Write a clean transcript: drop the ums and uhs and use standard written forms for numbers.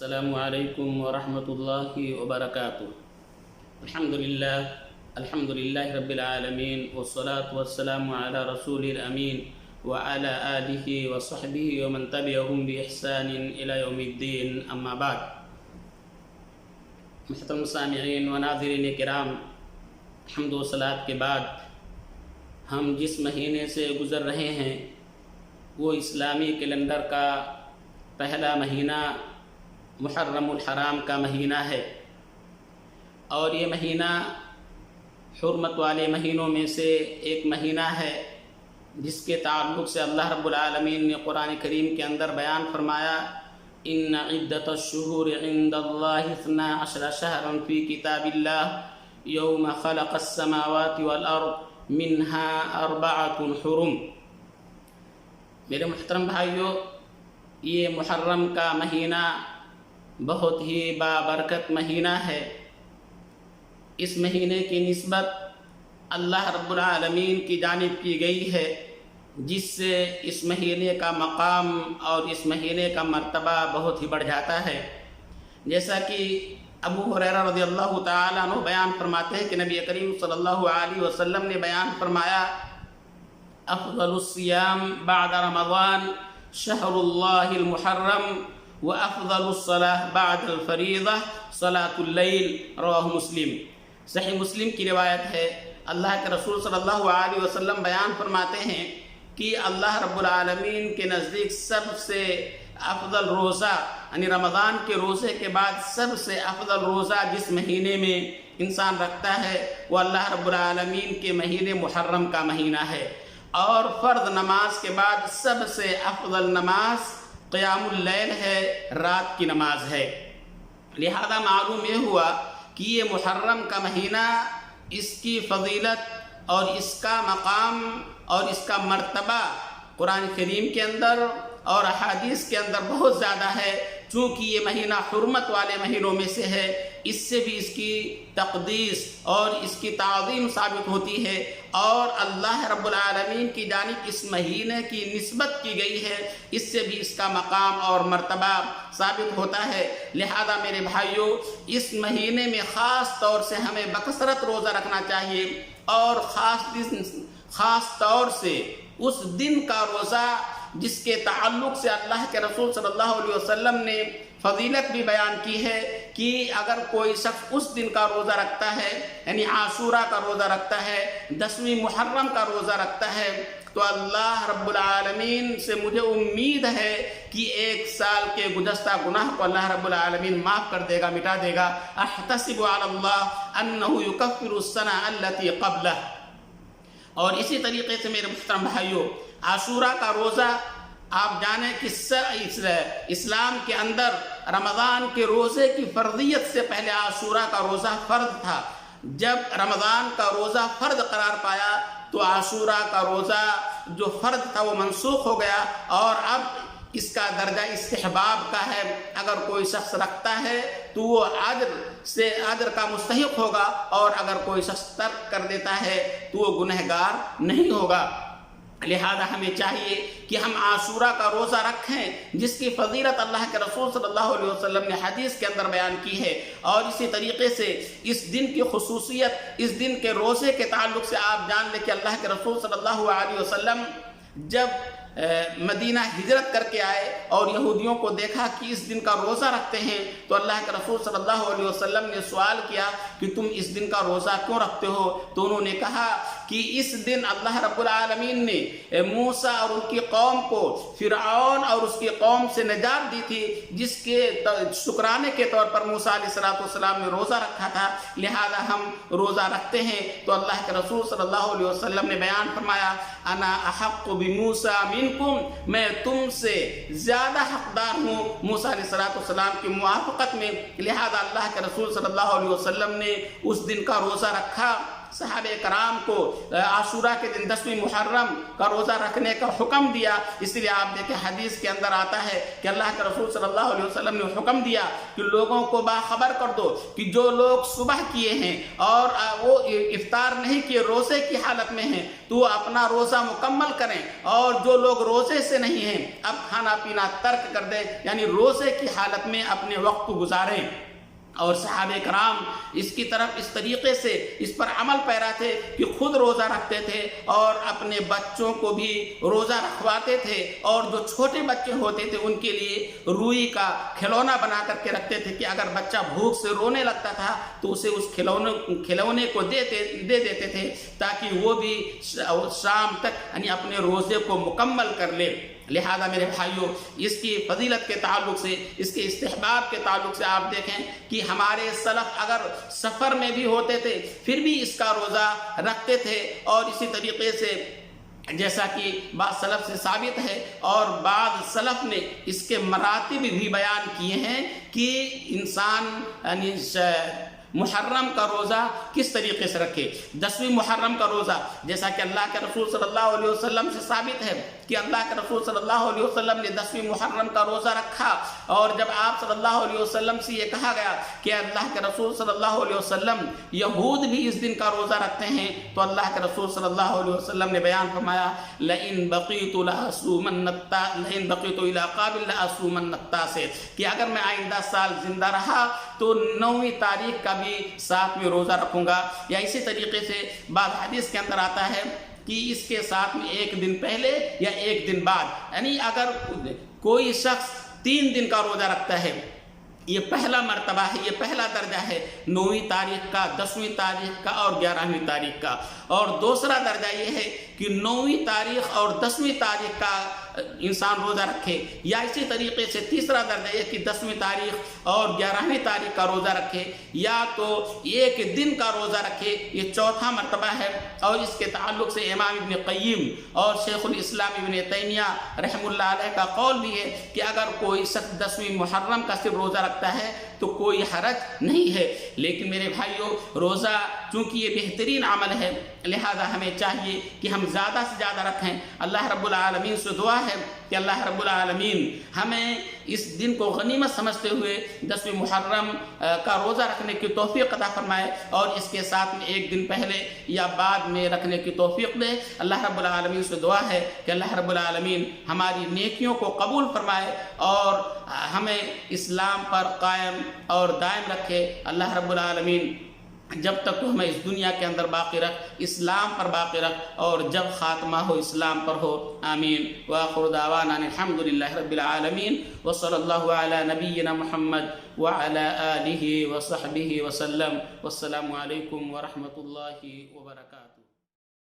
السلام علیکم ورحمۃ اللہ وبرکاتہ۔ الحمد للہ رب العالمین والصلاة والسلام علی رسول الامین وعلی آلہ وصحبہ ومن تبعہم بإحسان الی یوم الدین، اما بعد۔ محترم سامعین و ناظرین کرام، حمد و صلوات کے بعد ہم جس مہینے سے گزر رہے ہیں وہ اسلامی کیلنڈر کا پہلا مہینہ محرم الحرام کا مہینہ ہے، اور یہ مہینہ حرمت والے مہینوں میں سے ایک مہینہ ہے جس کے تعلق سے اللہ رب العالمین نے قرآن کریم کے اندر بیان فرمایا، ان عدت الشہور عند اللہ 12 شہرا فی کتاب اللہ یوم خلق السماوات والارض منها 4 حرم۔ میرے محترم بھائیوں، یہ محرم کا مہینہ بہت ہی بابرکت مہینہ ہے۔ اس مہینے کی نسبت اللہ رب العالمین کی جانب کی گئی ہے، جس سے اس مہینے کا مقام اور اس مہینے کا مرتبہ بہت ہی بڑھ جاتا ہے۔ جیسا کہ ابو ہریرہ رضی اللہ تعالیٰ عنہ بیان فرماتے ہیں کہ نبی کریم صلی اللہ علیہ وسلم نے بیان فرمایا، افضل الصیام بعد رمضان شہر اللہ المحرم وافضل الصلاة بعد الفریضہ صلاۃ اللیل، رواہ مسلم۔ صحیح مسلم کی روایت ہے، اللہ کے رسول صلی اللہ علیہ وسلم بیان فرماتے ہیں کہ اللہ رب العالمین کے نزدیک سب سے افضل روزہ، یعنی رمضان کے روزے کے بعد سب سے افضل روزہ جس مہینے میں انسان رکھتا ہے وہ اللہ رب العالمین کے مہینے محرم کا مہینہ ہے، اور فرض نماز کے بعد سب سے افضل نماز قیام اللیل ہے، رات کی نماز ہے۔ لہذا معلوم یہ ہوا کہ یہ محرم کا مہینہ، اس کی فضیلت اور اس کا مقام اور اس کا مرتبہ قرآن کریم کے اندر اور احادیث کے اندر بہت زیادہ ہے۔ چونکہ یہ مہینہ حرمت والے مہینوں میں سے ہے، اس سے بھی اس کی تقدیس اور اس کی تعظیم ثابت ہوتی ہے، اور اللہ رب العالمین کی جانب اس مہینے کی نسبت کی گئی ہے، اس سے بھی اس کا مقام اور مرتبہ ثابت ہوتا ہے۔ لہذا میرے بھائیوں، اس مہینے میں خاص طور سے ہمیں بکثرت روزہ رکھنا چاہیے، اور خاص طور سے اس دن کا روزہ جس کے تعلق سے اللہ کے رسول صلی اللہ علیہ وسلم نے فضیلت بھی بیان کی ہے کہ اگر کوئی شخص اس دن کا روزہ رکھتا ہے، یعنی عاشوراء کا روزہ رکھتا ہے، 10ویں محرم کا روزہ رکھتا ہے، تو اللہ رب العالمین سے مجھے امید ہے کہ 1 سال کے گزشتہ گناہ کو اللہ رب العالمین معاف کر دے گا، مٹا دے گا۔ احتسب علی اللہ انہ یکفر السنہ التی قبلہ۔ اور اسی طریقے سے میرے محترم بھائیوں، عاشوراء کا روزہ آپ جانیں کہ اسلام کے اندر رمضان کے روزے کی فرضیت سے پہلے عاشوراء کا روزہ فرض تھا۔ جب رمضان کا روزہ فرض قرار پایا تو عاشوراء کا روزہ جو فرض تھا وہ منسوخ ہو گیا، اور اب اس کا درجہ استحباب کا ہے۔ اگر کوئی شخص رکھتا ہے تو وہ اجر کا مستحق ہوگا، اور اگر کوئی شخص ترک کر دیتا ہے تو وہ گنہگار نہیں ہوگا۔ لہذا ہمیں چاہیے کہ ہم عاشوراء کا روزہ رکھیں، جس کی فضیلت اللہ کے رسول صلی اللہ علیہ وسلم نے حدیث کے اندر بیان کی ہے، اور اسی طریقے سے اس دن کی خصوصیت، اس دن کے روزے کے تعلق سے آپ جان لیں کہ اللہ کے رسول صلی اللہ علیہ وسلم جب مدینہ ہجرت کر کے آئے اور یہودیوں کو دیکھا کہ اس دن کا روزہ رکھتے ہیں، تو اللہ کے رسول صلی اللہ علیہ وسلم نے سوال کیا کہ تم اس دن کا روزہ کیوں رکھتے ہو؟ تو انہوں نے کہا کہ اس دن اللہ رب العالمین نے موسیٰ اور ان کی قوم کو فرعون اور اس کی قوم سے نجات دی تھی، جس کے شکرانے کے طور پر موسیٰ علیہ السلام نے روزہ رکھا تھا۔ لہذا ہم روزہ رکھتے ہیں تو اللہ کے رسول صلی اللہ علیہ وسلم نے بیان فرمایا، انا احق بموسیٰ منکم، میں تم سے زیادہ حقدار ہوں موسیٰ علیہ السلام کی موافقت میں۔ لہذا اللہ کے رسول صلی اللہ علیہ وسلم نے اس دن کا روزہ رکھا، صحابہ کرام کو عاشورہ کے دن 10ویں محرم کا روزہ رکھنے کا حکم دیا. اس لیے آپ دیکھیں حدیث کے اندر آتا ہے کہ اللہ کے رسول صلی اللہ علیہ وسلم نے حکم دیا کہ لوگوں کو باخبر کر دو کہ جو لوگ صبح کیے ہیں اور وہ افطار نہیں کیے روزے کی حالت میں ہیں تو وہ اپنا روزہ مکمل کریں، اور جو لوگ روزے سے نہیں ہیں اب کھانا پینا ترک کر دیں، یعنی روزے کی حالت میں اپنے وقت کو گزاریں. اور صحابہ کرام اس کی طرف اس طریقے سے اس پر عمل پیرا تھے کہ خود روزہ رکھتے تھے اور اپنے بچوں کو بھی روزہ رکھواتے تھے، اور جو چھوٹے بچے ہوتے تھے ان کے لیے روئی کا کھلونا بنا کر کے رکھتے تھے کہ اگر بچہ بھوک سے رونے لگتا تھا تو اسے اس کھلونے کو دے دیتے تھے تاکہ وہ بھی شام تک یعنی اپنے روزے کو مکمل کر لے. لہذا میرے بھائیوں اس کی فضیلت کے تعلق سے، اس کے استحباب کے تعلق سے آپ دیکھیں کہ ہمارے سلف اگر سفر میں بھی ہوتے تھے پھر بھی اس کا روزہ رکھتے تھے. اور اسی طریقے سے جیسا کہ بعض سلف سے ثابت ہے اور بعض سلف نے اس کے مراتب بھی بیان کیے ہیں کہ انسان یعنی محرم کا روزہ کس طریقے سے رکھے. 10ویں محرم کا روزہ جیسا کہ اللہ کے رسول صلی اللہ علیہ وسلم سے ثابت ہے کہ اللہ کے رسول صلی اللہ علیہ وسلم نے 10ویں محرم کا روزہ رکھا، اور جب آپ صلی اللہ علیہ وسلم سے یہ کہا گیا کہ اللہ کے رسول صلی اللہ علیہ وسلم یہود بھی اس دن کا روزہ رکھتے ہیں تو اللہ کے رسول صلی اللہ علیہ وسلم نے بیان فرمایا لئن بقیت الی قابل لأصومن التاسع، کہ اگر میں آئندہ سال زندہ رہا تو 9ویں تاریخ کا بھی 7ویں روزہ رکھوں گا. یا اسی طریقے سے بعض حدیث کے اندر آتا ہے کہ اس کے ساتھ میں 1 دن پہلے یا 1 دن بعد، یعنی اگر کوئی شخص 3 دن کا روزہ رکھتا ہے یہ پہلا مرتبہ ہے، یہ پہلا درجہ ہے 9ویں تاریخ کا، 10ویں تاریخ کا اور 11ویں تاریخ کا. اور دوسرا درجہ یہ ہے کہ 9ویں تاریخ اور 10ویں تاریخ کا انسان روزہ رکھے. یا اسی طریقے سے تیسرا درجہ یہ کہ 10ویں تاریخ اور 11ویں تاریخ کا روزہ رکھے، یا تو 1 دن کا روزہ رکھے. یہ چوتھا مرتبہ ہے. اور اس کے تعلق سے امام ابن قیم اور شیخ الاسلام ابن تیمیہ رحم اللہ علیہ کا قول بھی ہے کہ اگر کوئی شخص 10ویں محرم کا صرف روزہ رکھتا ہے تو کوئی حرج نہیں ہے. لیکن میرے بھائیوں روزہ چونکہ یہ بہترین عمل ہے لہذا ہمیں چاہیے کہ ہم زیادہ سے زیادہ رکھیں. اللہ رب العالمین سے دعا ہے کہ اللہ رب العالمین ہمیں اس دن کو غنیمت سمجھتے ہوئے 10ویں محرم کا روزہ رکھنے کی توفیق عطا فرمائے، اور اس کے ساتھ میں 1 دن پہلے یا بعد میں رکھنے کی توفیق دے. اللہ رب العالمین سے دعا ہے کہ اللہ رب العالمین ہماری نیکیوں کو قبول فرمائے اور ہمیں اسلام پر قائم اور دائم رکھے. اللہ رب العالمین جب تک تو ہمیں اس دنیا کے اندر باقی رکھ، اسلام پر باقی رکھ، اور جب خاتمہ ہو اسلام پر ہو. آمین. وآخر دعوانا الحمد للہ رب العالمین وصلی اللہ علی نبینا محمد وعلی آلہ وصحبہ وسلم. والسلام علیکم ورحمۃ اللہ وبرکاتہ.